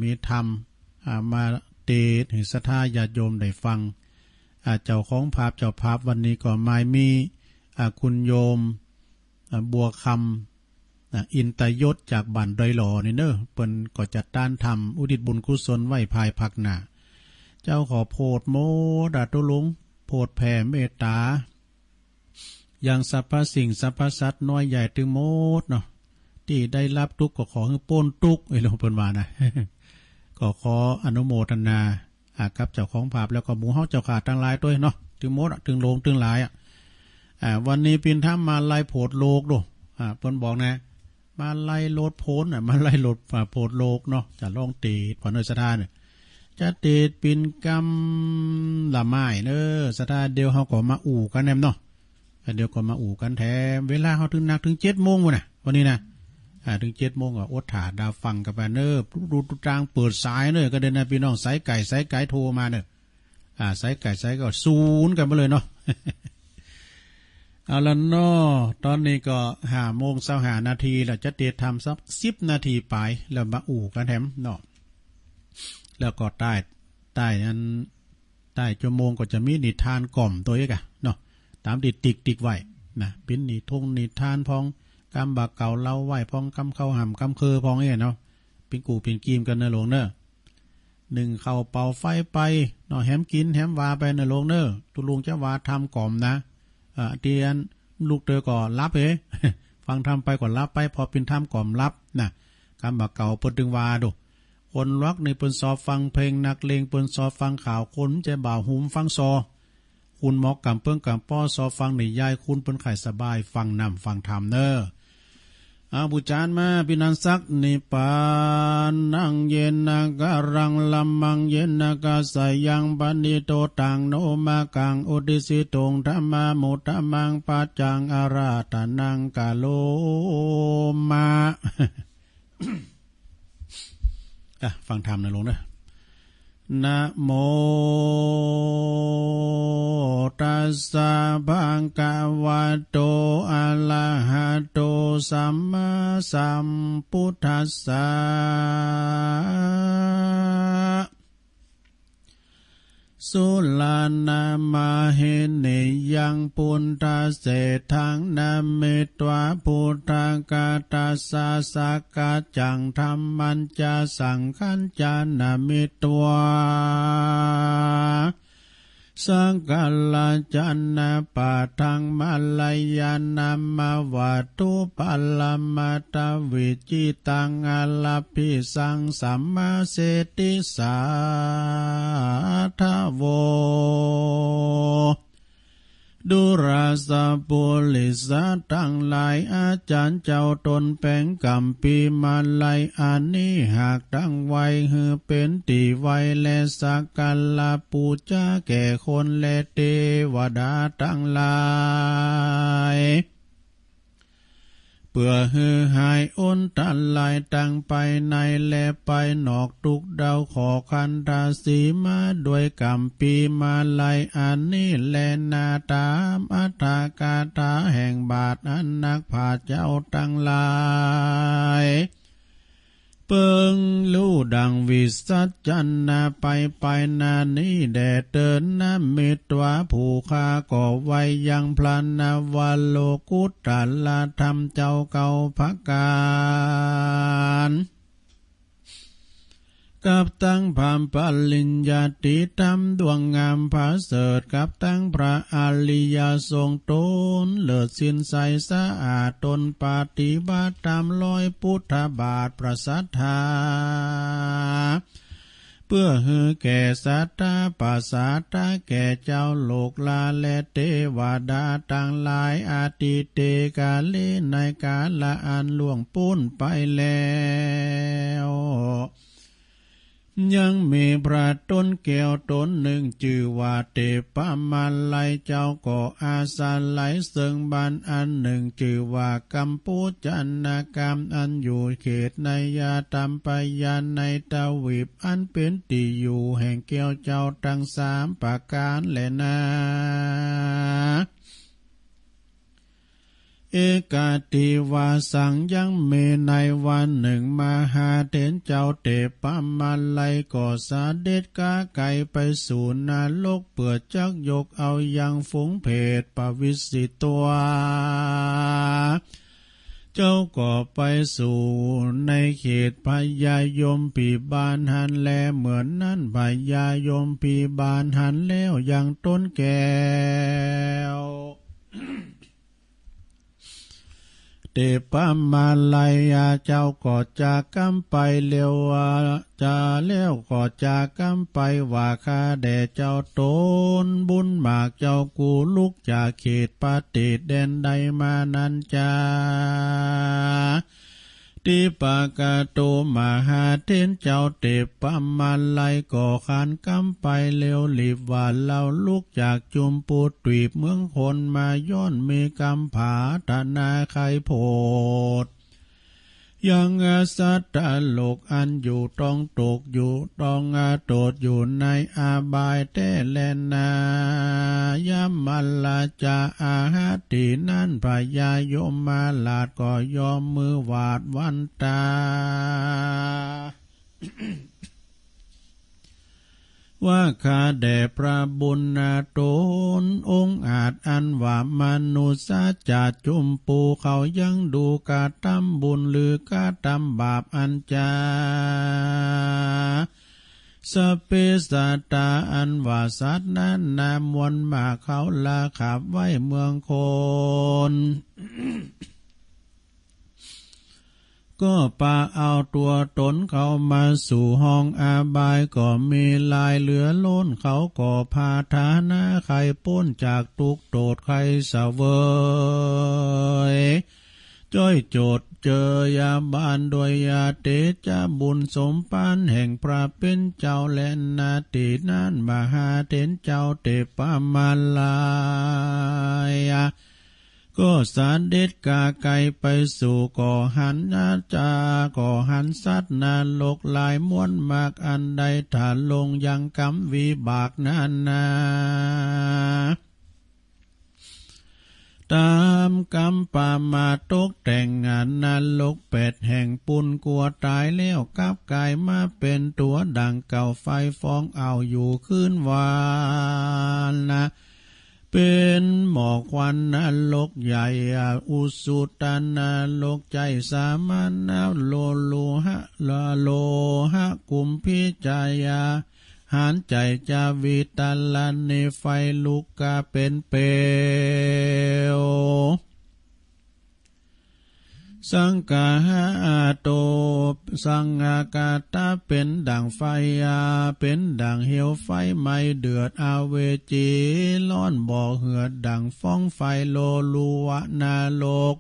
มีธรรมมาเตศให้ศรัทธาญาติโยมได้ฟังเจ้าของภาพเจ้าภาพวันนี้ก็มามีคุณโยมบัวคำอินตยศจากบ้านดอยหล่อนี่เนอะเปิ้นก็จัดต้านทำอุทิศบุญกุศลไว้ภายภาคหน้าเจ้าขอโพดโมดาตุลุงโพดแผ่เมตตาอย่างสรรพสิ่งสรรพสัตว์น้อยใหญ่ถึงโมดเนาะที่ได้รับทุกข์ก็ขอให้พ้นทุกข์หลวงเพิ่นว่านะ ก็ขออนุโมทนากับเจ้าของภาพแล้วก็หมู่เฮาเจ้าขาทั้งหลายด้วยเนาะถึงโมดถึงโลงถึงหลายวันนี้ปินถ้ามาไล่โพดโลกดูเพิ่นบอกนะมาไล่โลดโพนมาไล่โลดโพดโลกเนาะจะลองตีผลสถานเนี่ยจะตีปินกำละไม้เนอสถานเดียวเฮาก็มาอู่กันแนมเนาะเดี๋ยวก็มาอู่กันแถมเวลาเฮาถึงนักถึง7 โมงมื้อน่ะวันนี้นะถึง7 โมงก็อดถาดาฟังกับเนอดูตางเปิดสายเนอก็เดินนะพี่น้องสายไก่โทรมาเนอสายไก่ก็ศูนย์กันไปเลยเนาะ เอาละเนาะตอนนี้ก็5:25 นาทีแล้วจะเตรียมทำสัก10 นาทีไปแล้วมาอู่กันแถมเนาะแล้วก็ใต้นั้นใต้ชั่วโมงก็จะมีนิทานกล่อมตัวเองเนาะตามติ๊กไว้นะเป็นนิทานพองกำบักเก่าเล่าไว้พองกำเข้าห่ำกำเคอพองเนาะเป็นกูเป็นกีมกันนะลงเนอะ1เข้าเป่าไฟไปเนาะแหมกินแหมวาไปนะลงเนอะตุลุงจะวาทำกล่อมนะเตียนลูกเตอก่อรับฟังทำไปก่อนรับไปพอเป็นทำก่อมรับนะกำบักเก่าเปิดดึงวาดูคนรักในเปิ้นซอฟังเพลงนักเลงเปิ้นซอฟังข่าวคนใจบ่าวหุมฟังซอคุณหมอกกำเปิ้งกำป้อซอฟังในยายคุณเปิ้นไข่สบายฟังนำฟังธรรมเนอบุจานมาพินันสักนิปานังเยนะการังลัมมังเยนะกาสยังปันนิโตตังโนมากังอุติสิตงธรรมามุตตมังปัจจังอาราธนังกาโลมา ฟังธรรมนะลงนะนะโมตัสสะภะคะวะโตอะระหะโตสัมมาสัมพุทธัสสะสุลานามาเหเนยังปุณตาเสทังนามิตวะพุทธกาตาสาสกาจังธรรมันจะสังขันจานามิตวะสังกัลลาจันนาปะทังมาลายานามาวัตุปัลลมาตาวิจิตังอาลาภิสังสัมมาเสติสาทาโวดุราสะปุลิสะทั้งหลายอาจารย์เจ้าตนแป่งกำปีมาลัยอันนี้หากตั้งไว้หือเป็นตีไว้และสักการลาปูจาแก่คนและเทวดาทั้งหลายเพื่อฮือหายอ้นทันลายตั้งไปในและไปนอกทุกดาวขอคันธาสีมาด้วยกำปีมาลายอันนี้แลนาตามอัตถากาถาแห่งบาทอันนักผาเจ้าตั้งหลายเปิงลู่ดังวิสัจจันนาไปนานี้แด่เตินนามิตวะผู้ข้าก่อไว้ยังพลานาวาโลกุตตลาธรรมเจ้าเก่าภักการกับตั้งพามปลิญญาติธรรมดวงงามผาเสริฐกับตั้งพระอริยทรงตนเลิศสินใสสะอาดตนปฏิบัติตามรอยพุทธบาทประสัทธาเพื่อฮือแก่สัตตาปัสสาตาแก่เจ้าโลกลาและเทวดาต่างหลายอาทิเตกาเลในกาละอันล่วงพ้นไปแล้วยังมีพระต้นแก้วต้นหนึ่งชื่อว่าเทพมาลัยเจ้าก็อาสาไหลซึ่งบ้านอันหนึ่งชื่อว่ากัมพูจันนากรรมอันอยู่เขตในยาตัมปยานในตะวีปอันเป็นที่อยู่แห่งแก้วเจ้าทั้ง3ประการแลนะเอ เอกาติวาสังยังเมในวันหนึ่งมหาเถรเจ้าเตปะมาลัยก่อสาเด็จกาไก่ไปสู่นาโลกเปิดจักยกเอายังฝูงเพศปวิสิตตัวเจ้าก็ไปสู่ในเขตพญายมปีบานหันแลเหมือนนั้นพญายมปีบานหันแล้วยังต้นแก้วเตปะมาลัยเจ้าก็จากกำไปเร็วจะแล้วก็จากกำไปว่าข้าแด่เจ้าตนบุญมากเจ้ากูลุกจากเขตปฏิแดนใดมานั้นจาติปากาโตมหาเถรเจ้าเตปะมาลัยก่อขานกำไปเร็วรีบว่าเราลุกจากจุมปูตรีบเมืองคนมาย้อนมีกำผาตนาไขโพดยังสัตตโลกอันอยู่ต้องตกอยู่ต้องโตดอยู่ในอาบายแต่แลนายามัลลาจาอาหาตินั่นพญายมมาลาดก็ยอมมือวาดวันตา ว่าข้าแด่พระบุญนาตนองค์อาจอันว่ามนุษย์จะจุมปูเขายังดูกาตำบุญหรือกาตำบาปอันจาสเปสตาอันว่าสัตว์นั้นนามวลมาเขาลาขับไว้เมืองคนก็ปาเอาตัวตนเขามาสู่ห้องอาบายก็มีลายเหลือล้นเขาก็พาฐานะใครป้นจากทุกโตดใครเสวยจ้อยโจดเจอยาบานโดยยาเตจะบุญสมปานแห่งพระเป็นเจ้าและนาตินั้นมหาเถรเจ้าเตปะมาลัยก็สารเด็ดกาไก่ไปสู่ก่อหันนาจาก่อหันสัตว์นาโลกลายม้วนมากอันใดฐานลงยังกำวิบากนาตามกำปามาตกแต่งงานนาโลกเป็ดแห่งปุนกลัวตายแล้วกับกายมาเป็นตัวดังเก่าไฟฟ้องเอาอยู่ขึ้นวานเป็นหมอกควันนรกใหญ่อุสุตานรกใจสามัญนาโลหะโลหะกุมพิจายาหานใจจาวิตาลานในไฟลุกกาเป็นเปลวสังกาหาโตสังอากาตาเป็นดังไฟเป็นดังเหวไฟไม่เดือดอาเวจีร้อนบ่อเหือดดังฟ้องไฟโลลูวะนาโลก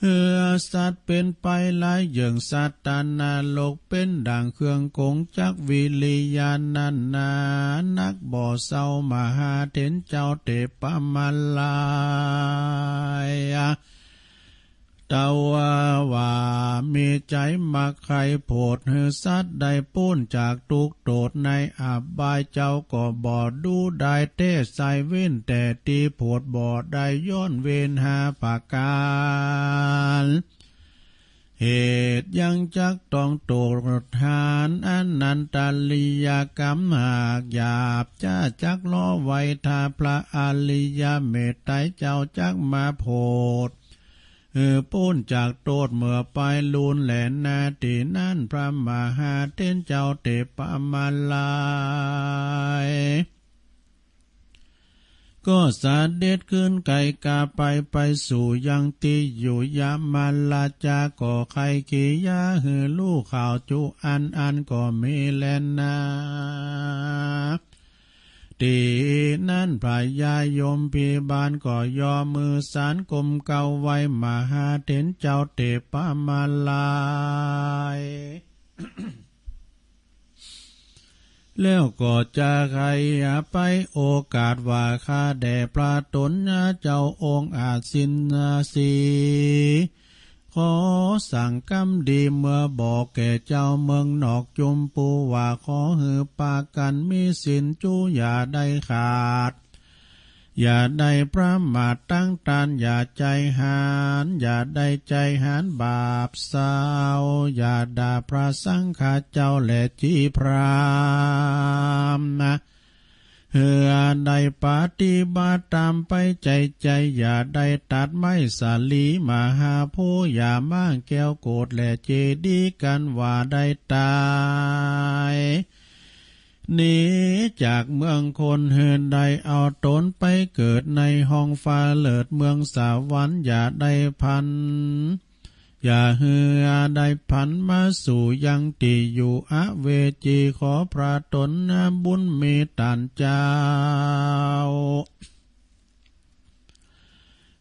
เหือสัตว์เป็นไปหลายอย่างสัตตานาโลกเป็นดังเครื่องกงจักวิริยานันนานักบ่อเศร้ามหาเถรเจ้าเตปะมาลัยตาวาวามีใจมักใครโผดเหือสัตว์ได้ป้นจากทุกโตดในอาบายเจ้าก็บ่ดูได้เต้ใส่เว้นแต่ตีโผดบ่ได้ย้อนเวนหาปากการเหตุยังจักต้องโตดทานอันนันตาลิยกรรมหากหยาบจ้าจักล้อไว้ทาพระอริยเมตไตรเจ้าจักมาโพดป้นจากโตดเมื่อไปลูนแหลนนาตินั่นพระมหาเถรเจ้าเตปะมาลัยก็สาเด็จขึ้นไก่กาไปสู่ยังตีอยู่ยามาลาจาก่อไข่ขียาหือลูกข่าวจุอันก็มีแลนนาตีนั่นพระยายมพิบาลก็ยอมือสารกลมเก่าไว้มหาเถรเจ้าเตปะมาลัย แล้วก็จะใครไปโอกาสว่าข้าแด่พระตนเจ้าองค์อาจสินสีขอสั่งกำดีเมื่อบอกแก่เจ้าเมืองนอกจุมปูว่าขอหือปากันมีสินจูอย่าได้ขาด อย่าได้ประมาทตั้งตานอย่าใจหานอย่าได้ใจหานบาปสาวอย่าด่าพระสังฆาเจ้าและจีพรามนะเฮือได้ปฏิบัติตามไปใจอย่าได้ตัดไม้สาลีมาหาผู้อย่ามั่งแก้วโกรธและเจดีกันว่าได้ตายหนีจากเมืองคนเฮือนใดเอาตนไปเกิดในห้องฟ้าเลิศเมืองสวรรค์อย่าได้พันอย่าเหือได้พันมาสู่ยังติอยู่อเวจีขอพระตนบุญมีตันเจ้า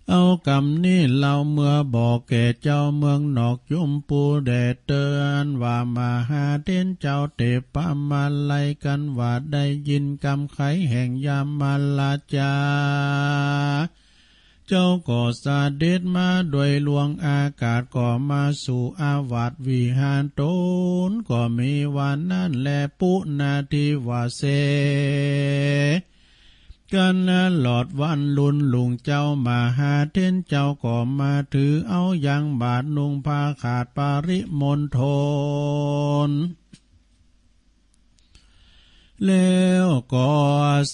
เอากำนี้เล่าเมื่อบอกแก่เจ้าเมืองนอกยมปูแดดเตือนว่ามาหาเต้นเจ้าเตปะมาไลกันว่าได้ยินกำไขแห่งยามมาลาจาเจ้าก็สาเด็จมาด้วยลวงอากาศก็มาสู่อาวาสวิหารตนก็มีวันนั้นแลปุนาทิวาเสกันหลอดวันลุนลุงเจ้ามาหาเท้นเจ้าก็มาถือเอายังบาทนุงผ้าขาดปาริมณฑลแล้วก็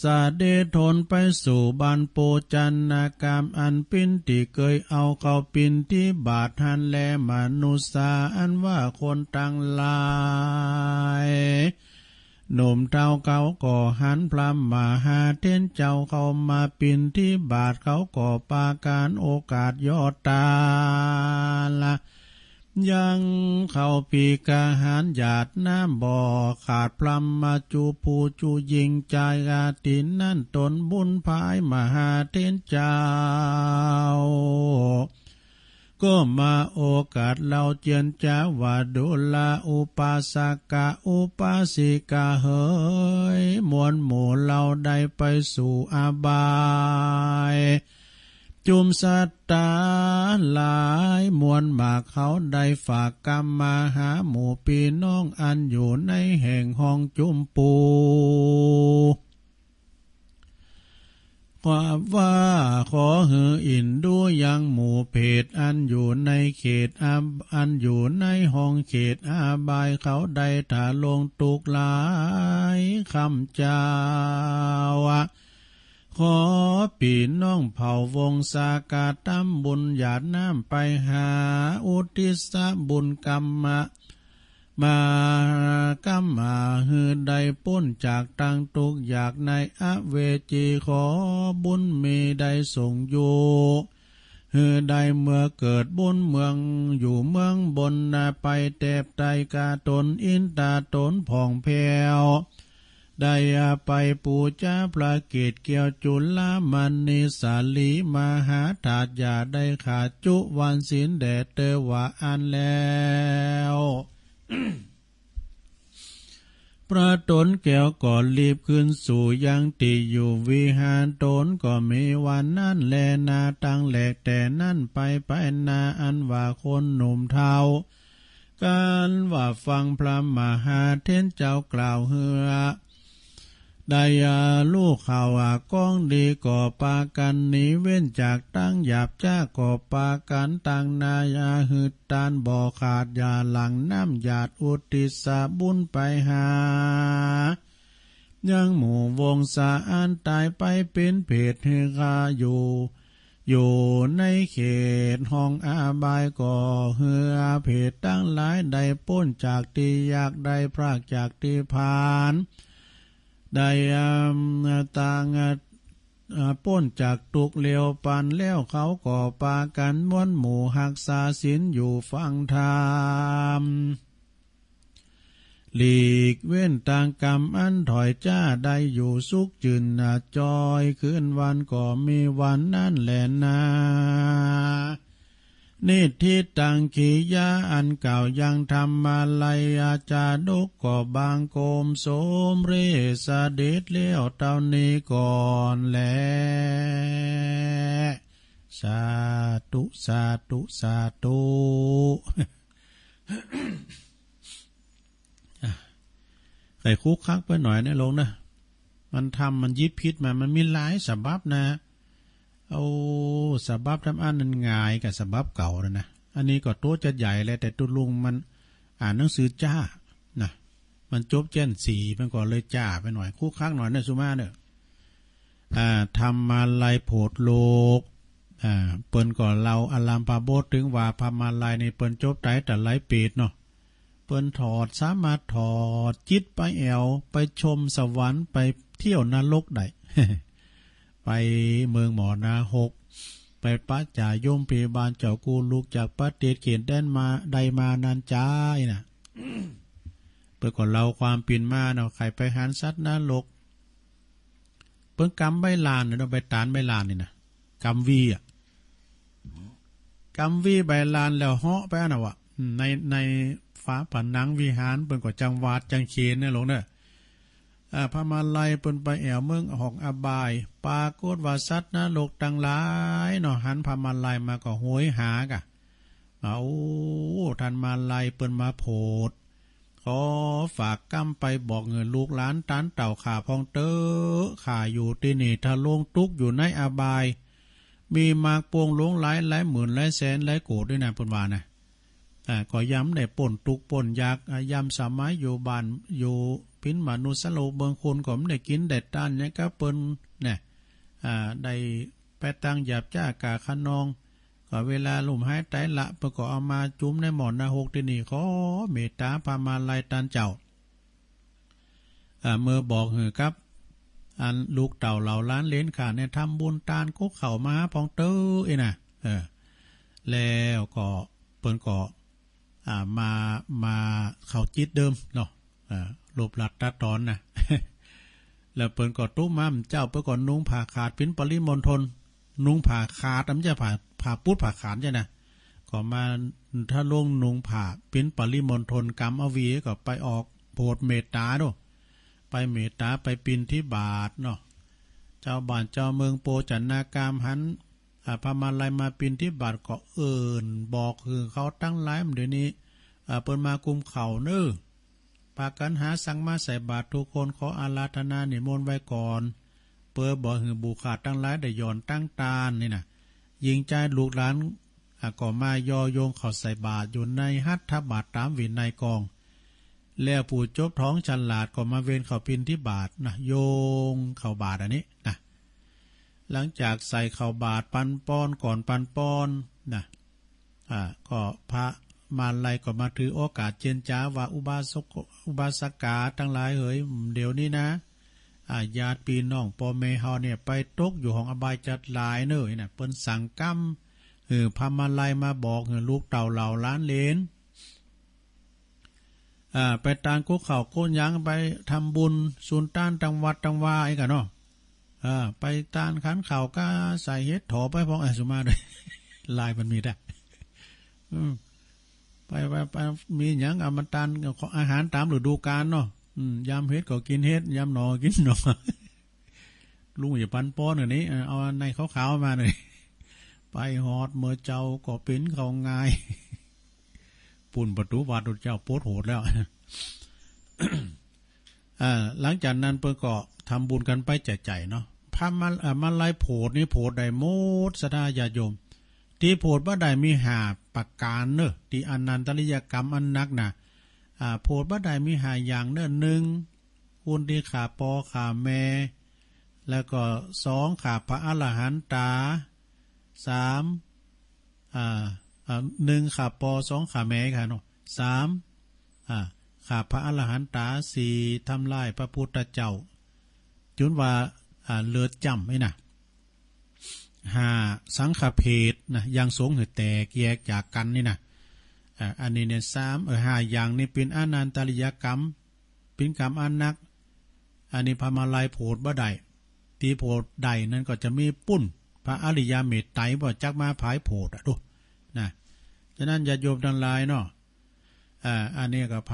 สาเดทนไปสู่บ้านโปจันนากามอันปินที่เคยเอาเข้าปินที่บาทหันแลมนุษาอันว่าคนตั้งหลายหนุ่มเท่าเขาก็หันพลัมมาหาเท้นเจ้าเข้ามาปินที่บาทเขาก็ปาการโอกาสยอดตาละยังเข้าปีกาหารหยาดน้ำบ่อขาดพลัมมาจูผู้จูยิงใจกาตินนั่นตนบุญภายมหาเท้นเจ้าก็มาโอกาสเราเจียนจ้าวาดุลาอุปาสกะอุปาสิกาเฮยมวลหมู่เราได้ไปสู่อบายจุมสัตตาหลายมวลมากเขาได้ฝากกรรมมาหาหมู่พี่น้องอันอยู่ในแห่งห้องจุมปูว่าขอหืออินดูยังหมู่เพศอันอยู่ในเขตอันอยู่ในห้องเขตอาบายเขาได้ถาลงตุกหลายคำเจ้าขอปีน้องเผ่าวงศากาตำบุญหยาดน้ำไปหาอุทิศบุญกรรมมากรรมาหือใดพ้นจากตังทุกอยากในอเวจีขอบุญมีได้ส่งอยู่หือใดเมื่อเกิดบุญเมืองอยู่เมืองบนไปแตบไตกาตนอินตาตนผ่องแผ้วได้ไปปูจาพระเกศเกี่ยวจุลมันนิสาลีมหาถาดอย่าได้ขาดจุวันศีลแดดเตวะอันแล้วพระตนแก้วก่อนรีบขึ้นสู่ยังติอยู่วิหารตนก็มีวันนั้นแลนาตั้งแหลกแต่นั่นไปนาอันว่าคนหนุ่มเทาการว่าฟังพระมหาเทนเจ้ากล่าวเฮือได้ลูกข่าวก้องดีก่อปากันหนีเว้นจากตั้งหยาบจ้าก่อปากันต่างนายาหืดตานบ่อขาดยาหลังน้ำหยาดอุติสาบุญไปหายังหมู่วงสาอันตายไปเป็นเพศเฮกาอยู่ในเขตห้องอาบายก่อเฮือเพศตั้งหลายได้พ้นจากตีอยากได้พรากจากตีพานได้ต่างพ้นจากตุกเลียวปันแล้วเขาก่อปากันม้วนหมู่หักษาศีลอยู่ฟังธรรมหลีกเว้นต่างกรรมอันถอยจ้าได้อยู่สุขจืนจอยคืนวันก็มีวันนั้นแหละนานิทิตังขียาอันเก่ายังทำมาลายอาจาดกก็บางโกมโสมเรสเดชเลี้ยวเท่านี้ก่อนแลสาธุสาธุสาธุใส่คุกคักไปหน่อยนะลงนะมันทำมันยิบพิษมันมีหลายสบับนะ เอาสบับทำอันนั้นง่ายกับสบับเก่าแล้วนะอันนี้ก็ตัวจะใหญ่เลยแต่ตุลุงมันอ่านหนังสือจ้านะมันจบเจนสี่มันก็เลยจ้าไปหน่อยคู่ค้างหน่อยเนี่ยสุมาเนี่ยทำมาลายโผดโลกเปิ้นก่อนเราอารามปาโบดถึงว่าพามาลายในเปิ้นจบไตแต่หลายปีเนาะเปิ้นถอดสามารถถอดจิตไปแอวไปชมสวรรค์ไปเที่ยวนรกได้ ไปเมืองหมอนาหกไปป้าจ่าโยมเพบานเจ้ากูลูกจากประเทศเขียนแดนมาใดมานานจ้ายน่ะ เปิ้นก่อนเราความปีนมาเนาะใครไปหันสัตว์นรกเปิ้นกำใบลานเนาะใบตานใบลานนี่นะกำวีกำวีใบลานแล้วเหาะไปน่ะวะในฟ้าผนังวิหารเปิ้นก็จังหวัดจังเขนเนี่ยหลงเด้อพระมาลัยเปิ้นไปแอวเมืองหอกอบายปรากฏว่าสัตว์นรกตั้งหลายเนาะหันพระมาลัยมาก็โหยหากะเอาท่านมาลัยเปิ้นมาโพดขอฝากกำไปบอกเงินลูกหลานตานเต่าขาพองเตอขาอยู่ที่นี่ถ้าลงตุกอยู่ในอบายมีมากปวงหลงหลายหมื่นหลายแสนหลายโกดด้วยนะเปิ้นว่านะก็ย้ำได้ป่นตุกป่นยากย้ำสมัยอยู่บ้านอยู่พินมนุษย์โลกเบิงคนก็ไม่ได้กินได้ต้านเนี่ยก็เปิ้นเนี่ยได้ไปตั้งหยาบจ้ากาขนองก็เวลาลุ่มหายใจละเปิ้นก็เอามาจุ่มในหมอนนาหกที่นี่ขอเมตตาพามาลายตานเจ้าเมื่อบอกหือครับอันลูกเต่าเหล่าล้านเลนขาเนี่ยทำบุญตานกุ๊กเข่ามาพองเต้อนะแล้วก็เปิ้นก็มาเข้าจิตเดิมเนาะลบหลัดตัดตอนนะ แล้วเปิ้นก็ตุ้มม้ำเจ้าเปิ้นก็นุ่งผ้าขาดปิ้นปริมณฑลนุ่งผ้าขาดมันจะผ้าปุดผ้าขาดใช่นะก็มาถ้าลงนุ่งผ้าปิ้นปริมณฑลกรรมเอาวีก็ไปออกโปรดเมตตาด้วยไปเมตตาไปปินที่บาทเนาะเจ้าบ้านเจ้าเมืองโปจันนากามหันพามาลายมาปินที่บาทก็บอกคือเขาตั้งหลายเดี๋ยวนี้เปิ้นมากุมเข่าเน้อปากันหาสั่งมาใส่บาททุกคนขออาราธนานิมนต์ไว้ก่อนเปิ้นบอกคือบุขาดตั้งหลายได้ย่อนตั้งตาลนี่นะยิงใจลูกหลานก็มายอโยงเข้าใส่บาทอยู่ในหัตถบาทตามวินัยกองแล้วผู้จบท้องฉลาดก็มาเวนเข้าปินที่บาทนะโยงเข้าบาทอันนี้นะหลังจากใส่เข้าบาทปันป้อนก่อนปันป้อนนะก็พระมาลัยก็มาถือโอกาสเจนจ้าว่าอุบาสกาทั้งหลายเฮ้ยเดี๋ยวนี้นะญาติพี่น้องพ่อแม่เฮาเนี่ยไปตกอยู่ห้องอบายจัดหลายเน้อน่ะเปิ้นสั่งกำพระมาลัยมาบอกลูกเต่าเหล่าล้านเลนไปตานกุ๊กเขาโก้นยังไปทำบุญศูนย์ต้านจังหวัดจังวาไอ้กันเนาะไปตานขันเข่าก็ใส่เฮ็ดถอไปพองสุมาเลย ลายมันมีได้ไปมีอย่างมันตานอาหารตามฤดูกาลเนาะยำเฮ็ดก็กินเฮ็ดยำหนอกินหนอ ลุงอย่าปันป้อนอย่างนี้เอาในขาวๆมาหน่อย ไปหอดเมื่อเจ้าก็เป็นเขาง่ายปุ่นประตูบาดเจ้าโพดโหดแล้ว หลังจากนั้นเปิ้นก็ทำบุญกันไปแจกจ่ายเนาะพามาลายโพดนี่โพดได้โมดสดาญาโยมที่โพดบ่ได้มีหาประการเนอะที่อนันตริยกรรมอันนักนะโพดบ่ได้มีหาอย่างเนอะ1คุณที่ขาปอขาแม่แล้วก็2ขาพระอรหันตา31ขาปอ2ขาแม่ค่ะเนาะ3ขาพระอรหันตา4ทำลายพระพุทธเจ้าจุนว่าเลือดจำไอ้น่ะ5สังฆเพศนะยังสงหือแตกแยกจากกันนี่นะอันนี้เนี่ย3 5อย่างนี้เป็นอนันตริยกรรมเป็นกรรมอันนักอันนี้พามาลายโพดบ่ได้ที่โพดใดนั้นก็จะมีปุ้นพระอริยเมตไตรบ่จักมาผายโพดดูนะฉะนั้นญาติโยมทั้งหลายเนาะอันนี้ก็ไผ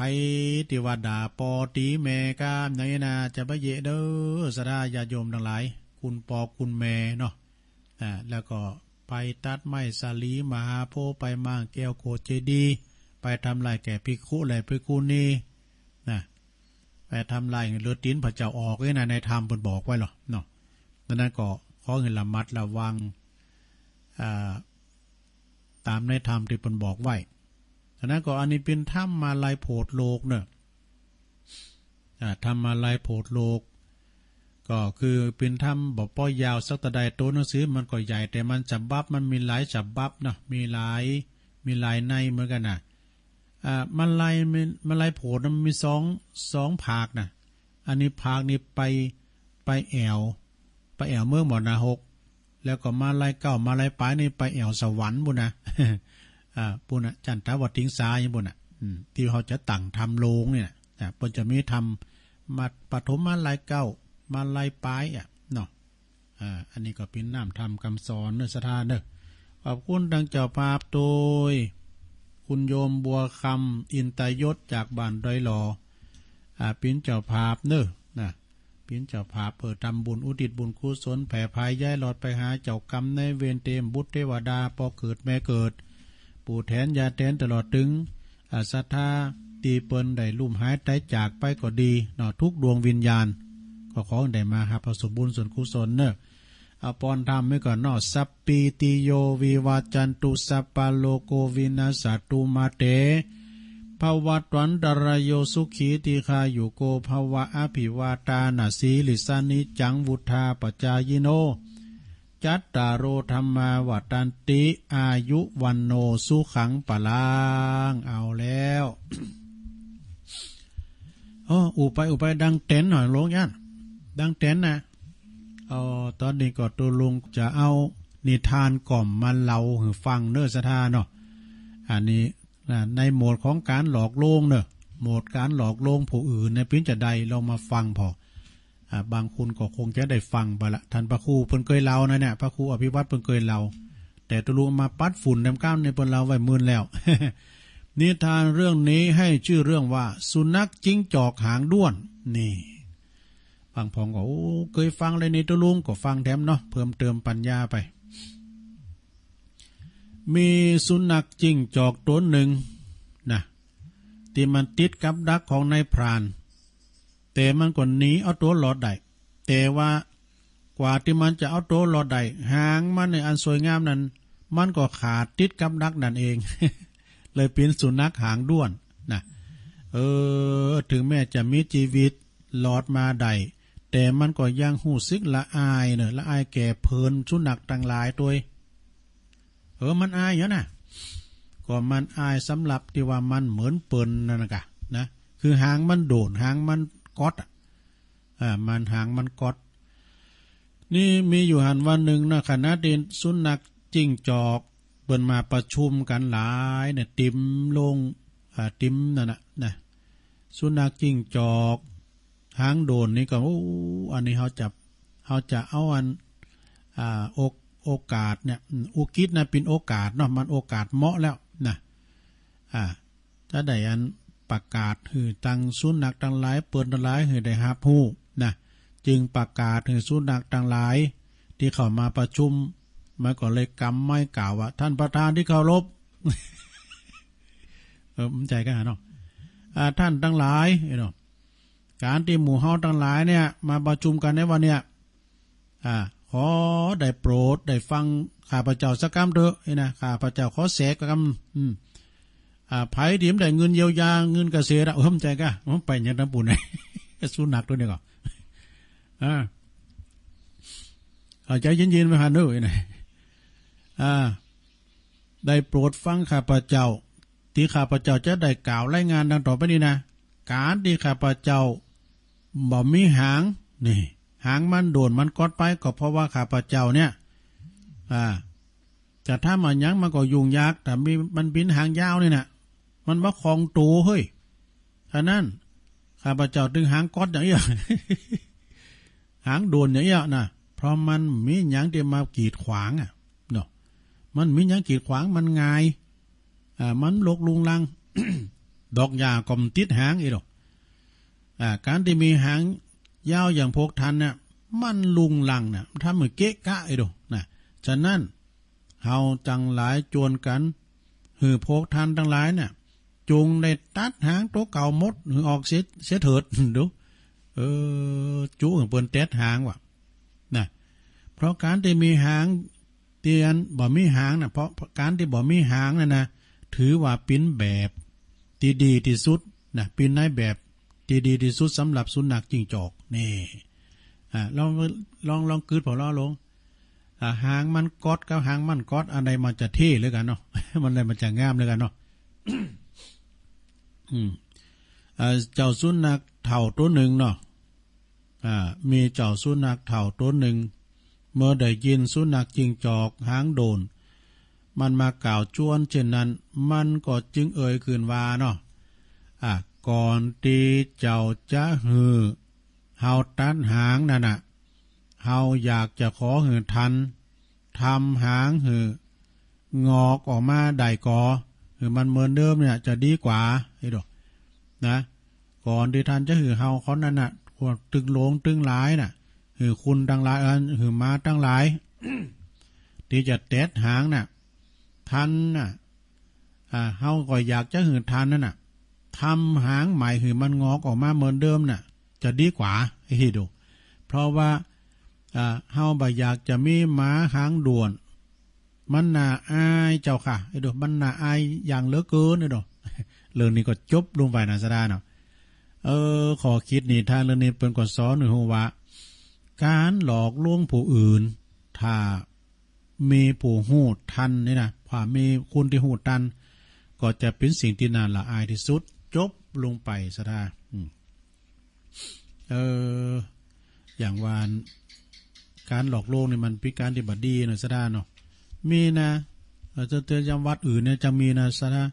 ติวดาปอตีแม่กามไหนนะจะบ่เยเด้อสดาญาติโยมทั้งหลายคุณปอคุณแม่เนาะแล้วก็ไปตัดไม้สาลีมหาโพไปมางแก้วโคเจดีไปทำลายแก่ภิกขุและภิกขุณีนะไปทำลายเลือดตีนพระเจ้าออกเลยนะในธรรมเพิ่นบอกไว้หรอเนาะดังนั้นก็ขอให้ระมัดระวัง ตามในธรรมที่เพิ่นบอกไว้ฉะนั้นก็อันนี้เป็นธรรมมาลายโพธิโลกเนอะธรรมมาลายโพธิโลกก็คือเป็นธรรมบอกป้อยยาวสักตะใดตัวหนังสือมันก็ใหญ่แต่มันฉบับมันมีหลายฉบับเนาะมีหลายในเหมือนกันนะมันลายโพธิมันมีสองภาคนะอันนี้ภาคนี้ไปแอวเมืองบ่อนาหกแล้วก็มาลายเก้ามาลายปลายนี่ไปแอวสวรรค์บุญนะปุ่นนะจันทวัดทิ้งซ้ายบุญนะที่เขาจะตั้งทำโลงเนี่ยเพิ่นจะมีทำมาปฐมมาลายเก้ามาลายปลายเนาะอันนี้ก็เป็นน้ำทำคำสอนเนื้อสถานเด้อขอบคุณดังเจ้าภาพโดยคุณโยมบัวคำอินตยศจากบ้านดอยหลอปิ้นเจ้าภาพเด้อนะปิ้นเจ้าภาพเปิดทำบุญอุทิศบุญกุศลแผ่ภายย้ายหลอดไปหาเจ้ากรรมในเวรเต็มบุตรเทวดาพอเกิดแม่เกิดปู่แทนยาแทนตลอดถึงศรัทธาตีเปิ้นได้ลุ่มหายใจจากไปก็ดีเนาะทุกดวงวิญญาณก็ขอได้มาหาประสบบุญส่วนกุศลเนอะอปอนธรรมไม่ก่อนเนาะสัพปีติโยวิวาจันตุสัพพโลโกวินาศตุมาเตภวัตวันตรายโยสุขีติคาอยู่โกภวะอภิวาตานาสีลิสานิจังวุธาปจายโนจัตตารโอธรรมาวัตันติอายุวันโนสุขังปะลางเอาแล้วอุไปดังเต็นหน่อยลงยันดังเต็นนะตอนนี้ก็ตัวลุงจะเอานิทานกล่อมมาเล่าให้ฟังเนื้อสถานเนาะอันนี้ในโหมดของการหลอกลวงเนอะโหมดการหลอกลวงผู้อื่นในพิ้นจะใดเรามาฟังพอบางคนก็คงจะได้ฟังไปละท่านพระครูเพิ่นเคยเล่านะเนี่ยพระครูอภิวัตเพิ่นเคยเล่าแต่ตัวลุงมาปัดฝุ่นเต็มก้ามในเพิ่นเล่าไว้มื่นแล้ว นิทานเรื่องนี้ให้ชื่อเรื่องว่าสุนัขจิ้งจอกหางด้วนนี่ฟังพองก็เคยฟังเลยในตัวลุงก็ฟังแถมเนาะเพิ่มเติมปัญญาไปมีสุนัขจิ้งจอกตัวหนึ่งนะที่มันติดกับดักของนายพรานแต่มันก็หนีเอาตัวหลอดได้แต่ว่ากว่าที่มันจะเอาตัวหลอดได้หางมันในอันสวยงามนั้นมันก็ขาดติดกับดักนั่นเอง เลยเป็นสุนัขหางด้วนนะถึงแม้จะมีชีวิตหลอดมาได้แต่มันก็ยังหูซึกละอายเนอะละอายแก่เพลินสุนัขต่างหลายตัวมันอายเยอะนะก็มันอายสำหรับที่ว่ามันเหมือนเปิลนั่นนะกะนะคือหางมันโดนหางมันก๊อดมันหางมันก๊อดนี่มีอยู่หันวันหนึ่งนะคณะเด่นสุนัขจิ้งจอกเปิ่นมาประชุมกันหลายเนี่ยติมลงติมนั่นนะสุนัขจิ้งจอกหางโดนนี่ก็อันนี้เขาจะเอาอันโอกาสเนี่ยอุกิจนะเป็นโอกาสเนาะมันโอกาสเหมาะแล้วนะถ้าได้อันประกาศหือตังสุนัขต่างหลายเปิดต่างหลายหือได้ฮับฮู้นะจึงประกาศหือสุนัขต่างหลายที่เข้ามาประชุมมันก็เลยกำไม่กล่าวว่าท่านประธานที่เคารพ มันใจกันเนาะท่านทั้งหลายเนาะการที่หมู่เฮาทั้งหลายเนี่ยมาประชุมกันในวันเนี้ยขอได้โปรดได้ฟังข้าพเจ้าสักคำเถอะนะข้าพเจ้าขอแสกคำไผ่ที่มันได้เงินเยียวยาเงินเกษตรผมใจกันผมไปอย่างนั้นปุ่นไอ้สุนัขตัวนี้ก่อนใจเย็นๆไปหาเนื้อนะได้โปรดฟังข้าพเจ้าที่ข้าพเจ้าจะได้กล่าวรายงานดังต่อไปนี้นะการที่ข้าพเจ้าบ่มีหางนี่หางมันโดนมันกอดไปก็เพราะว่าข้าพเจ้าเนี่ยจะถ้ามันยังมันก็ยุ่งยากแต่มันบินหางยาวนี่นะมันมาคลองตูเฮ้ยฉะนั้นข้าพเจ้าถึงหางกอดอย่างเงี้ย หางโดนอย่างเงี้ยนะเพราะมันมีหยังที่มากีดขวางเนาะมันมีหยังกีดขวางมันง่ายมันลกลุงลัง ดอกหญ้ากลมติดหางอีหรอกการที่มีหางยาวอย่างพวกท่านเนี่ยมันลุงลังเนี่ยทำเหมือนเก๊ะกะอีหรอกนะฉะนั้นเฮาจังหลายจวนกันหือพวกท่านทั้งหลายเนี่ยจงได้ตัดหางตัวเก่าหมดหือออกเสียเถิดดูจู้ของเปิ้นแตดหางว่ะนะเพราะการที่มีหาง เตียนบ่มีหางนะเพราะการที่บ่มีหางนะถือว่าเป็นแบบที่ดีที่สุดนะเป็นในแบบที่ดีที่สุดสำหรับสุนัขจิ้งจอกนี่ลองกึดพอล้อลงหางมันกอดกับหางมันกอดอะไรมันจะเท่เลยกันเนาะ มันอะไรมันจะงามเลยกันเนาะ เจ้าสุนัขเถ่าตัวหนึ่งเนาะมีเจ้าสุนัขเถ่าตัวหนึ่งเมื่อได้ยินสุนัขจิ้งจอกหางโดนมันมากล่าวจวนเช่นนั้นมันก็จึงคืนว่าเนาะก่อนที่เจ้าจะหือเฮาตัดหางนั่นน่ะเฮาอยากจะขอหือทันทำหางหืองอกออกมาได้ก่อหือมันเหมือนเดิมเนี่ยจะดีกว่าไอ้ดอกนะก่อนที่ทันจะหือเฮาเขานั่นน่ะตึงโลงตึงหลายน่ะหือคุณตั้งหลายหือมาตั้งหลาย ที่จะเตะหางน่ะทันน่ะเฮาก็อยากจะหือทันนั่นน่ะทำหางใหม่หือมันงอกออกมาเหมือนเดิมน่ะจะดีกว่าให้ดูเพราะว่าเฮาบ่อยากจะมีหมาหางด่วนมันน่าอายเจ้าค่ะไอ้ดูมันน่าอายอย่างเหลือเกินไอ้ดูเรื่องนี้ก็จบลงไปนะสดาเนาะขอคิดนี่ทางเรื่องนี้เป็นกฎสอนหนึ่งว่าการหลอกลวงผู้อื่นถ้ามีผู้หูดทันนี่นะถ้ามีคุณที่หูดทันก็จะเป็นสิ่งที่น่าละอายที่สุดจบลงไปสดาอย่างวานการหลอกลวงนี่มันเป็นการที่บดีนะสดาเนาะมีนะจะเจอจำวัดอื่นเนี่ยจะมีนะสดา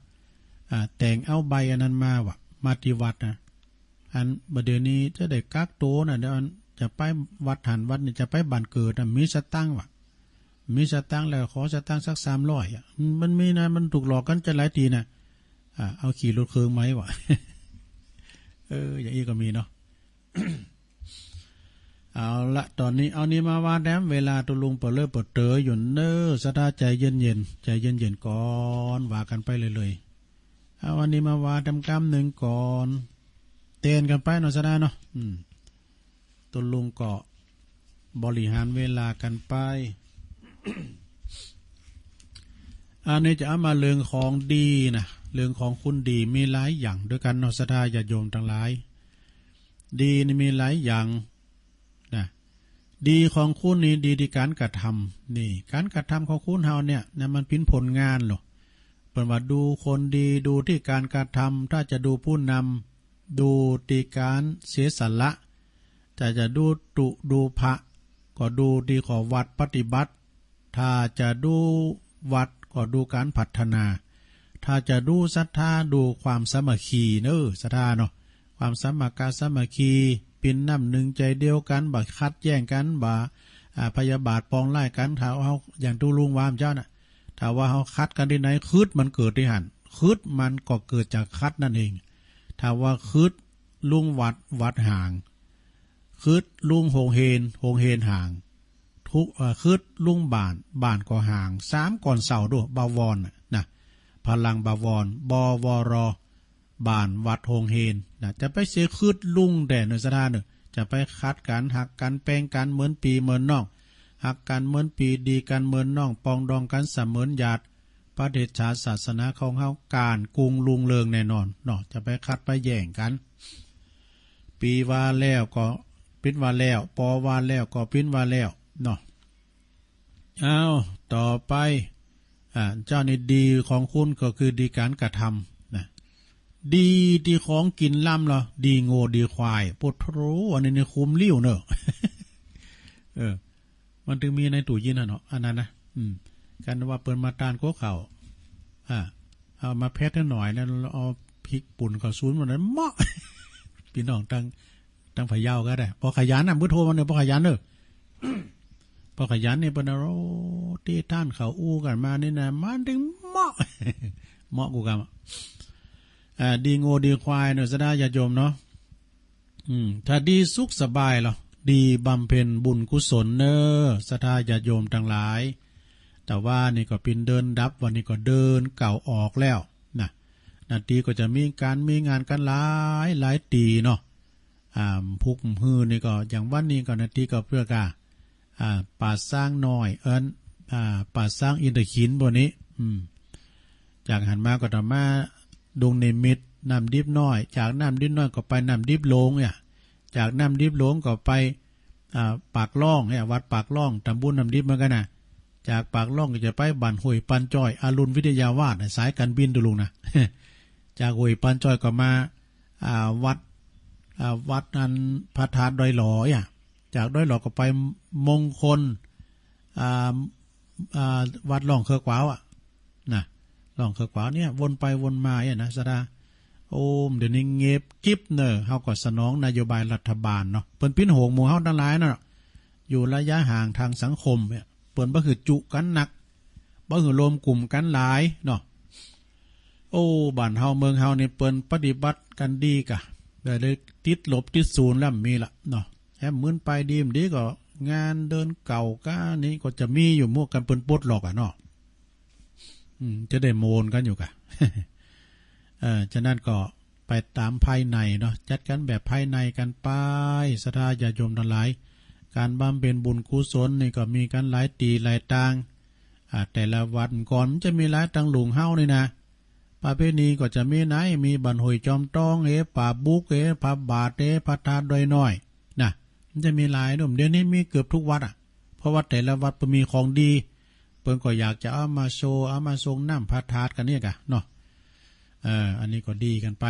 แต่งเอาใบอันนั้นมาวะมาที่วัดนะอันบดเดี๋ยวนี้จะได้กักโตนะเดี๋ยวจะไปวัดหันวัดนี่จะไปบ้านเกิดนะมีสตังค์วะมีสตังค์แล้วขอสตังค์สัก300มันมีนะมันถูกหลอกกันจะหลายทีนะเอาขี่รถเครื่องไหมวะ อย่างนี้ก็มีเนาะ เอาละตอนนี้เอานี้มาว่าแดมเวลาตุลุงเปิดเลิกเปิดเตออยู่เนอสตาใจเย็นใจเย็นก่อนว่ากันไปเลยเอาวันนี้มาว่าดำกำหนึ่งก่อนเต้นกันไปเนาะสตาเนาะตุลุงก็บริหารเวลากันไป อันนี้จะเอามาเรื่องของดีนะเรื่องของคุณดีมีหลายอย่างด้วยกันเนาะสตาญาติโยมทั้งหลายดีนี่มีหลายอย่างนะดีของคุณนี่ดีที่การกระทำนี่การกระทำของคุณเฮาเนี่ยนะมันเป็นผลงานหรอเป็นว่าดูคนดีดูที่การกระทำถ้าจะดูผู้นำดูที่การเสียสละจะดูพระก็ดูดีขอวัดปฏิบัติถ้าจะดูวัดก็ดูการพัฒนาถ้าจะดูศรัทธาดูความสามัคคีเนอะศรัทธาเนาะความสามัคคีเป็นน้ำหนึ่งใจเดียวกันบ่คัดแย่งกันบ่พยาบาทปองไล่กันถ้าเฮาอย่างตุลุงวามเจ้าน่ะถ้าว่าเฮาคัดกันที่ไหนคืดมันเกิดที่หันคืดมันก็เกิดจากคัดนั่นเองถ้าว่าคืดลุงวัดห่างคืดลุงโฮงเฮนห่างทุกคืดลุงบ้านก็ห่าง3ก่อนเสาด้วยบาวรนะพลังบาวรบวรบ้านวัดโฮงเฮนนะจะไปเสียคืดลุงแด่นสถานเนอะจะไปคัดกันหักกันแปลงกันเหมือนปีเหมือนน้องหักกันเหมือนปีดีกันเหมือนน้องปองดองกันเสมือนญาติประเดชาศาสนาของเฮาการกุงลุงเลิงแน่นอนเนาะจะไปคัดไปแย่งกันปีว่าแล้วก็ปิ้นว่าแล้วปอว่าแล้วก็ปิ้นว่าแล้วเนาะเอาต่อไปเจ้านี่ดีของคุณก็คือดีการกระทำนะดีที่ของกินล่ำเหรอดีโง่ดีควายปวดรู้อันนี้คุมเลี้ยวเนอะ มันถึงมีในตู้เย็นเนาะอันนั้นนะกันว่าเปิดมาตานโคเข่าเอามาแพทย์หน่อยนะเอาพริกป่นข้าวซุนมันนั้นเหมาะ พี่น้องตั้งพะเยาก็ได้พอขยันนะมือโทรมันเนี่ยพอขยันเนอะ พอขยันเนี่ยเป็นอะไรที่ท่านเขาอู้กันมานี่นะมันถึงเหมาะ เหมาะกูกันดีโง่ดีควายเนอะสดาญาติโยมเนาะถ้าดีสุขสบายหรอดีบำเพ็ญบุญกุศลเนอะสดาญาติโยมทั้งหลายแต่ว่านี่ก็เป็นเดินดับวันนี้ก็เดินเก่าออกแล้วนะนาทีก็จะมีงานกันหลายตีเนาะพุกฮือนี่ก็อย่างวันนี้ก็นาทีก็เพื่อกาป่าสร้างหน่อย ป่าสร้างอินทขินบนนี้จากหันมาก็ต่อมาดงเนมิตน้ำดิบน้อยจากน้ำดิบน้อยก็ไปน้ำดิบโลงเนี่ยจากน้ำดิบโลงก็ไปปากล่องเนี่ยวัดปากล่องตำบลน้ำดิบเหมือนกันนะจากปากล่องก็จะไปบ้านห้วยปันจ้อยอรุณวิทยาวาสสายการบินตุลุงนะ จากห้วยปันจ้อยก็มาวัดนั้นพระธาตุดอยหลอจากดอยหลอก็ไปมงคลวัดหลองเครือขวาวนะหลองเครือขวาวเนี่ยวนไปวนมานะสดาโอ้เดี๋ยวนี้เงียบกิ๊บเนอะเฮาก็สนองนโยบายรัฐบาลเนาะเปิ้นปิ้นโหงหมู่เฮาทั้งหลายเนาะอยู่ระยะห่างทางสังคมเนี่ยเปิ้นบ่คือจุกันหนักบ่คือรวมกลุ่มกันหลายเนาะโอ้บ้านเฮาเมืองเฮานี่เปิ้นปฏิบัติกันดีกะได้เลยติดลบติดศูนย์แล้วมีละเนาะแฮมมื้นไปดีมดีก็งานเดินเก่าก้านี้ก็จะมีอยู่มั่วกันเปิ้นปลดหลอกเนาะจะได้โมนกันอยู่กะ ฉะนั้นก็ไปตามภายในเนาะจัดกันแบบภายในกันไปศรัทธาญาติโยมทั้งหลายการบำเพ็ญบุญกุศลนี่ก็มีกันหลายตีหลายต่างแต่ละวัดก่อนจะมีหลายตังหลุงเฮานี่นะประเพณีก็จะมีไหนมีบันหอยจอมต้องป่าบุกพระบาทพระธาตุดอยน้อยนะมันจะมีหลายด้วยเดี๋ยวนี้มีเกือบทุกวัดเพราะว่าแต่ละวัดมีของดีเพิ่นก็อยากจะเอามาโชว์เอามาทรงน้ำพระธาตุกันเนี่ยกะเนาะอันนี้ก็ดีกันไป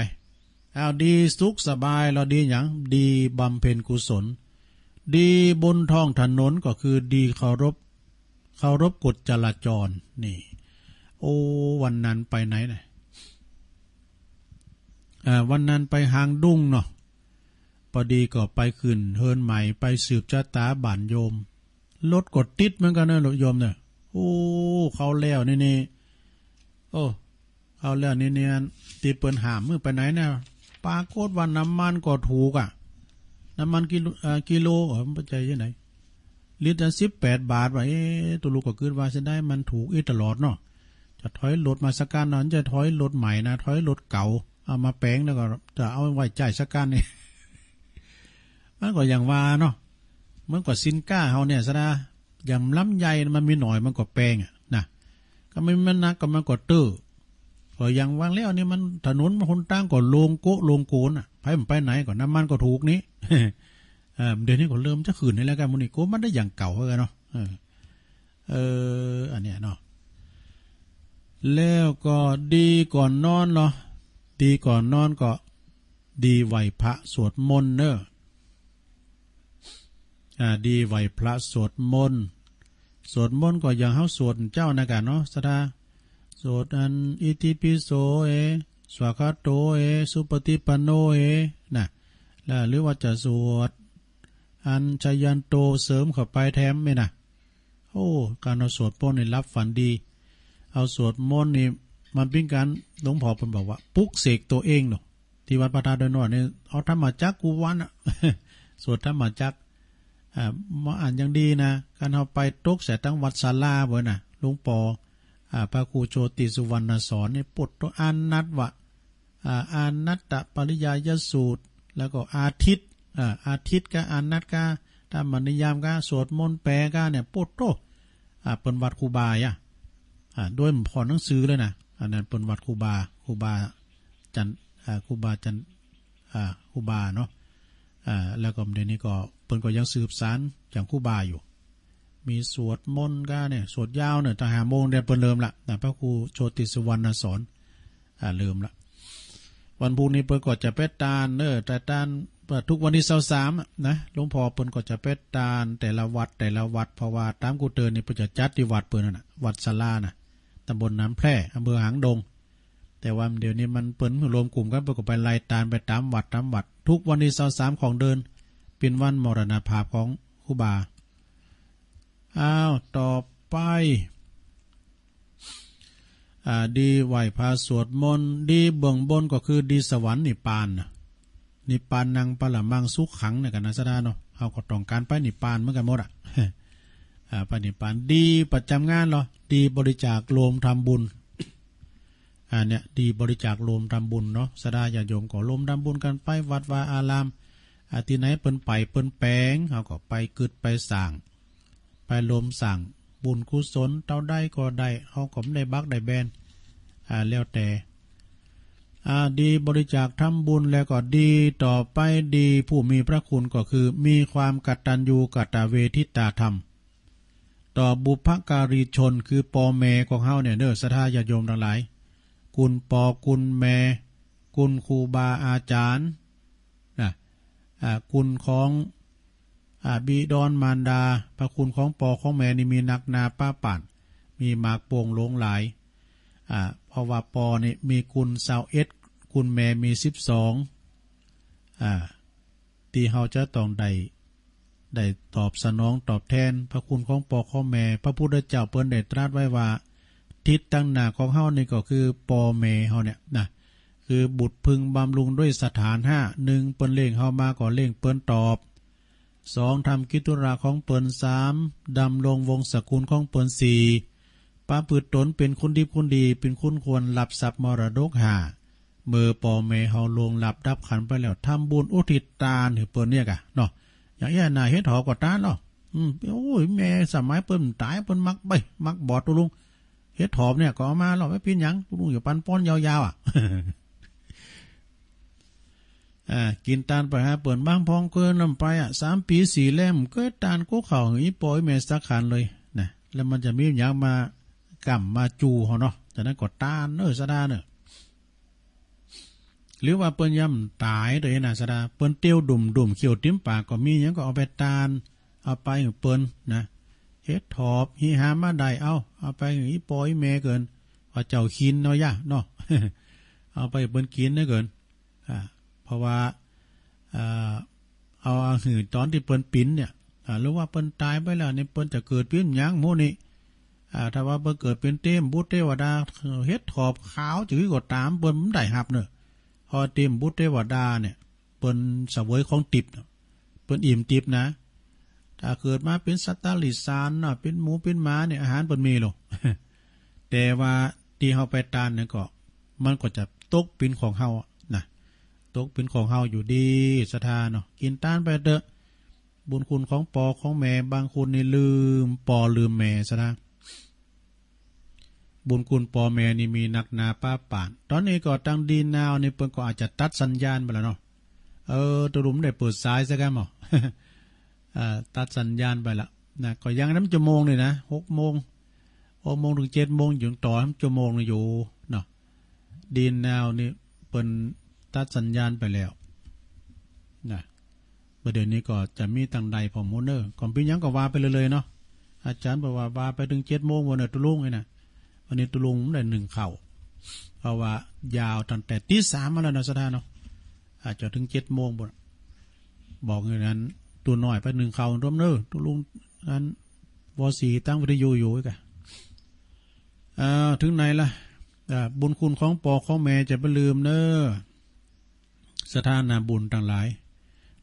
เอาดีสุขสบายเราดีอย่างดีบำเพ็ญกุศลดีบนท้องถนนก็คือดีเคารพกฎจราจรนี่โอ้วันนั้นไปไหนเนี่ยวันนั้นไปหางดุ้งเนาะพอดีก็ไปขึ้นเฮินใหม่ไปสืบชะตาบ้านโยมรถกดติดเหมือนกันเนอะโยมเนี่ยโอ้เขาแล้วนี่โอ้เอาแล้วนี่ตีเปิ้นหามมือไปไหนเนี่ยปรากฏว่าน้ำมันก็ถูกน้ำมันกิโลมันปัจจัยยังไงลิตร18 บาทว่าตัวลูกก็คิดว่าจะได้มันถูกตลอดเนาะจะถอยรถมาสักการนั้นจะถอยรถใหม่นะถอยรถเก่าเอามาแปลงแล้วก็จะเอาไว้จ่ายสักการนี่ มันก็อย่างว่าเนาะมันก็สินค้าเฮาเนี่ยซะนะอย่างลำไยมันมีหน่อยมันก็แปลงนะก็ไม่มันนักก็มันก็ตื้อก็อย่างวางแล้วนี่มันถนนมันคนตั้งก็โลงโกโลงโกนไปไหนก็น้ำมันก็ถูกนี้ เดี๋ยวนี้ก็เริ่มจะขืนนี่แล้วกันมันนี่โกมันได้อย่างเก่าเลยเนาะอันเนี้ยเนาะแล้วก็ดีก่อนนอนเนาะดีก่อนนอนก็ดีไหวพระสวดมนต์เนอะดีไหวพระสวดมนต์ก็อย่างเฮาสวดเจ้านะกันเนาะสดาสวดอันอิติปิโสสวากขาโตสุปฏิปันโนนะแล้วหรือว่าจะสวดอันชยันโตเสริมเข้าไปแถมไหมนะโอ้การเอาสวดมนต์นี่รับฝันดีเอาสวดมนต์นี่มันเป็นการหลวงพ่อเพิ่นบอกว่าปลุกเสกตัวเองเนาะที่วัดพระธาตุดอยน้อยนี่เอาธรรมจักรกูวันสวดธรรมจักรมาอ่านอย่างดีนะการเอาไปตกใส่ตั้งวัดศาลาบ่น่ะหลวงปู่พระครูโชติสุวรรณสอนในปุตตอ่านนัดวะอ่านนัตตปริยายสูตรแล้วก็อาทิตย์ก็อ่านนัดก็ถ้ามันนิยามก็สวดมนต์แปลก็เนี่ยปุตโตเป็นวัดครูบาด้วยพอหนังสือเลยนะอันนั้นเป็นวัดครูบาจันครูบาเนาะแล้วก็เดี๋ยวนี้ก็เพิ่นก็ยังสืบสานอย่างครูบาอยู่มีสวดมนต์ก็เนี่ยสวดยาวเนี่ยแต่5 โมงเดี๋ยวเพิ่นเริ่มละแต่พระครูโชติสุวรรณสอนเริ่มละวันพรุ่งนี้เพิ่นก็จะไปตานแต่ตานทุกวันที่23นะหลวงพ่อเพิ่นก็จะไปตานแต่ละวัดเพราะว่าตามกูเตือนนี่เพิ่นจะจัดที่วัดเพิ่นน่ะวัดศาลาน่ะตำบลน้ำแพร่อำเภอหางดงแต่ว่าเดี๋ยวนี้มันเปิ้นรวมกลุ่มกันเพิ่นก็ไปไล่ตานไปตามวัดทุกวันที่23ของเดือนเป็นวันมรณภาพของครูบาต่อไปดีไหวพาสวดมนต์ดีเบื้องบนก็คือดีสวรรค์นิพพานนังปรมังสุขขังเนี่ยกันนะสดาเนาะเฮาก็ต้องการไปนิพพานเหมือนกันหมดไปนิพพานดีประจำงานเหรอดีบริจาคโลมทำบุญเนี่ยดีบริจาคโลมทำบุญเนาะสดาญาติโยมก็โลมทำบุญกันไปวัดวาอารามที่ไหนเปิ้นไปเปิ้นแปลงเฮาก็ไปกึดไปสร้างไปโลมสั่ง บุญกุศลเต้าได้ก็ได้เฮาก็บ่ได้บักได้แบนแล้วแต่ดีบริจาคทำบุญแล้วก็ดีต่อไปดีผู้มีพระคุณก็คือมีความกตัญญูกตเวทิตาธรรมต่อบุพการีชนคือปอแม่ของเฮาเนี่ยเด้อศรัทธาญาติโยมทั้งหลายคุณปอคุณแม่คุณครูบาอาจารย์คุณของบิดอนมารดาพระคุณของปอของแม่นี่มีนักนาป้าป่านมีหมากโป่งหลงหลายเพราะว่าปอนี่มีคุณ21คุณแม่มี12ที่เฮาจะต้องได้ตอบสนองตอบแทนพระคุณของปอของแม่พระพุทธเจ้าเปิ้นได้ตรัสไว้ว่าทิศตั้งหน้าของเฮานี่ก็คือปอแม่เฮาเนี่ยนะคือบุตรพึงบำรุงด้วยสถาน5 1เปิ้นเล่งเฮามาก็เล่งเปิ้นตอบ2ทำกิจธุระของเปิ้น3ดำรงวงศกุลของเปิ้น4ประพฤติตนเป็นคนดีคนดีเป็นคนควรรับทรัพย์มรดก5เมื่อปอแม่เฮาลงหลับดับขันไปแล้วทำบุญอุทิศทานให้เปิ้นเนี่ยกะเนาะอย่างนี้น่ะเฮ็ดหอก็ตานเนาะโอ้ยแม่สมัยเปิ้นตายเปิ้นมักบอดตุลุงเฮ็ดหอมเนี่ยก็เอามาเราไม่เป็นหยังตุลุงอยู่ปันป้อนยาวๆกินตาลไปหาเปิ้นบ้างพองเกินนำไป3 ปี4 แล่มเกิดตาลกูเข้าอีปอยแม่สักขันเลยนะแล้วมันจะมีหยังมากำมาจูเฮาเนาะจากนั้นก็ตาลสะดาเนาะหรือว่าเปิ้นย่ำตายโดยน่ะสะดาเปิ้นเตี้ยวดุ่มเขียวติ้มปากก็มีหยังก็เอาไปตาลเอาไปให้เปิ้นนะเฮ็ดถอบหิหามาได้เอาไปให้อีปอยแม่เกินว่าเจ้าคินเนาะย่าเนาะ เอาไปเปิ้นกินได้เกินเพราะว่าเอาหือตอนที่เปิ้นปิ้นเนี่ยหรือว่าเปิ้นตายไปแล้วนี่เปิ้นจะเกิดเป็นหยังหมู่นี่ถ้าว่าเปิ้นเกิดเป็นเต็มบุตรเทวดาเฮ็ดถอบขาวจื้อก็ตามเปิ้นได้รับเนาะพอเต็มบุตรเทวดาเนี่ยเปิ้นเสวยของติบเปิ้นอิ่มติบนะถ้าเกิดมาเป็นสัตว์ตาลิสานเนาะเป็นหมูเป็นหมาเนี่ยอาหารเปิ้นมีหรอก แต่ว่าที่เฮาไปทานเนี่ยก็มันก็จะตกเป็นของเฮานะตกเป็นของเฮาอยู่ดีศรัทธาเนาะกินตานไปเด้อบุญคุณของปอของแม่บางคนนี่ลืมปอลืมแม่ซะนะบุญคุณปอแม่นี่มีนักนาป้าป่านตอนนี้ก็ตั้งดีนาวนี่เพิ่นก็อาจจะตัดสัญญาณไปแล้วเนาะตรุมได้เปิดสายซะกันบ่ตัดสัญญาณไปละนะก็ยังน้ำชั่วโมงเลยนะ6 โมงถึง7 โมงอยู่ต่อชั่วโมงอยู่เนาะดีนาวนี่เปิ้นตัดสัญญาณไปแล้วนะประเดี๋ยวนี้ก็จะมีตังใดพอมเนอร์ก่อนพี่ยังก็ว่าไปเลยเนาะอาจารย์บอกว่าไปถึง7 โมงวันนี้ตุลุงเลยนะวันนี้ตุลุงได้1 เข่าเพราะว่ายาวตั้งแต่ตี 3มาแล้วนะสถานเนาะอาจจะถึง7 โมงบ่บอกอย่างนั้นตัวน้อยไป1 เข่าร่วมเนอตุลุงนั้นว.4ตั้งวิทยุอยู่กันถึงไหนล่ะบุญคุณของปอของแม่จะไม่ลืมเนอสถานะบุญต่างหลาย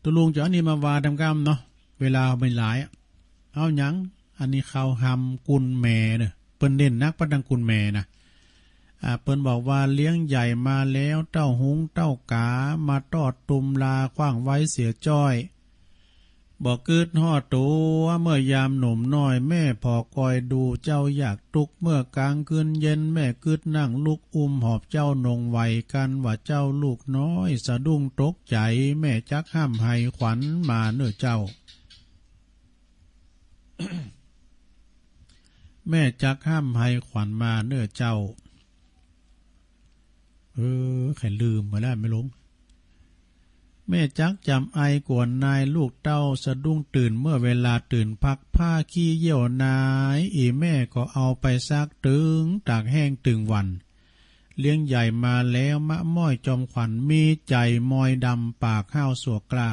ตุลุงจะอันนี้มาวาดำกำเนาะเวลาไม่หลายเอาหยังอันนี้เขาหำกุลแม่เนอะเปิ้นเด่นนักประดังกุลแม่นะเปิ้นบอกว่าเลี้ยงใหญ่มาแล้วเต้าหุงเต้ากามาตอดตุมลาขว้างไว้เสียจ้อยบอกกึดห่อตัวเมื่อยามหนุ่มน้อยแม่พอคอยดูเจ้าอยากตุกเมื่อกลางคืนเย็นแม่กึดนั่งลุกหอบเจ้านงไวกันว่าเจ้าลูกน้อยสะดุ้งตกใจแม่จักห้ามให้ขวัญมาเนื้อเจ้า แม่จักห้ามให้ขวัญมาเนื้อเจ้าใครลืมมาแล้วไม่ลงแม่จักจำไอกวนนายลูกเต้าสะดุ้งตื่นเมื่อเวลาตื่นพักผ้าขี้เยี่ยวนายอีแม่ก็เอาไปซักตึงตากแห้งตึงวันเลี้ยงใหญ่มาแล้วมะม้อยจอมขวัญมีใจมอยดำปากข้าวสัวกล้า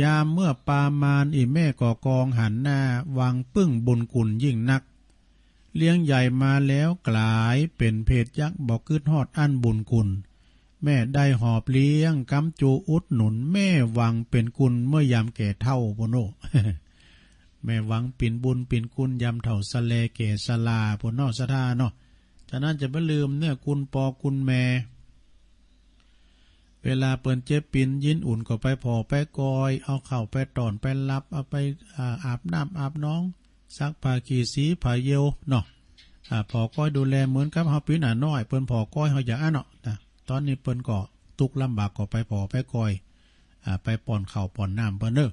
ยามเมื่อปามานอีแม่ก็กองหันหน้าวางปึ้งบุญกุลยิ่งนักเลี้ยงใหญ่มาแล้วกลายเป็นเพศยักษ์บอกกึดฮอดอันบุญกุลแม่ได้หอบเลี้ยงกำจูอุดหนุนแม่หวังเป็นกุลเมื่อยามแก่เท่าโปโน แม่หวังปิ่นบุญปิ่นกุลยามเท่าสะเลเกศลาโปโนสะทาเนาะฉะนั้นจะไม่ลืมเนี่ยกุลปอกุลแม่เวลาเปิ้นเจ็บปิ่นยินอุ่นก็ไปพอไปกอยเอาเข้าไปตอนไปรับเอาไปอาบน้ำอาบน้อง ซักผ้าขี้สีผ้าเยียวเนาะพอก้อยดูแลเหมือนกับเฮาปีหน้าน้อยเปิ้นพอก้อยเฮาอย่าเนาะนะตอนนี้เปิ้นก็ทุกข์ลำบากก็ไปพอไปก้อยไปป้อนข้าวป้อนน้ำเปิ้นเด้อ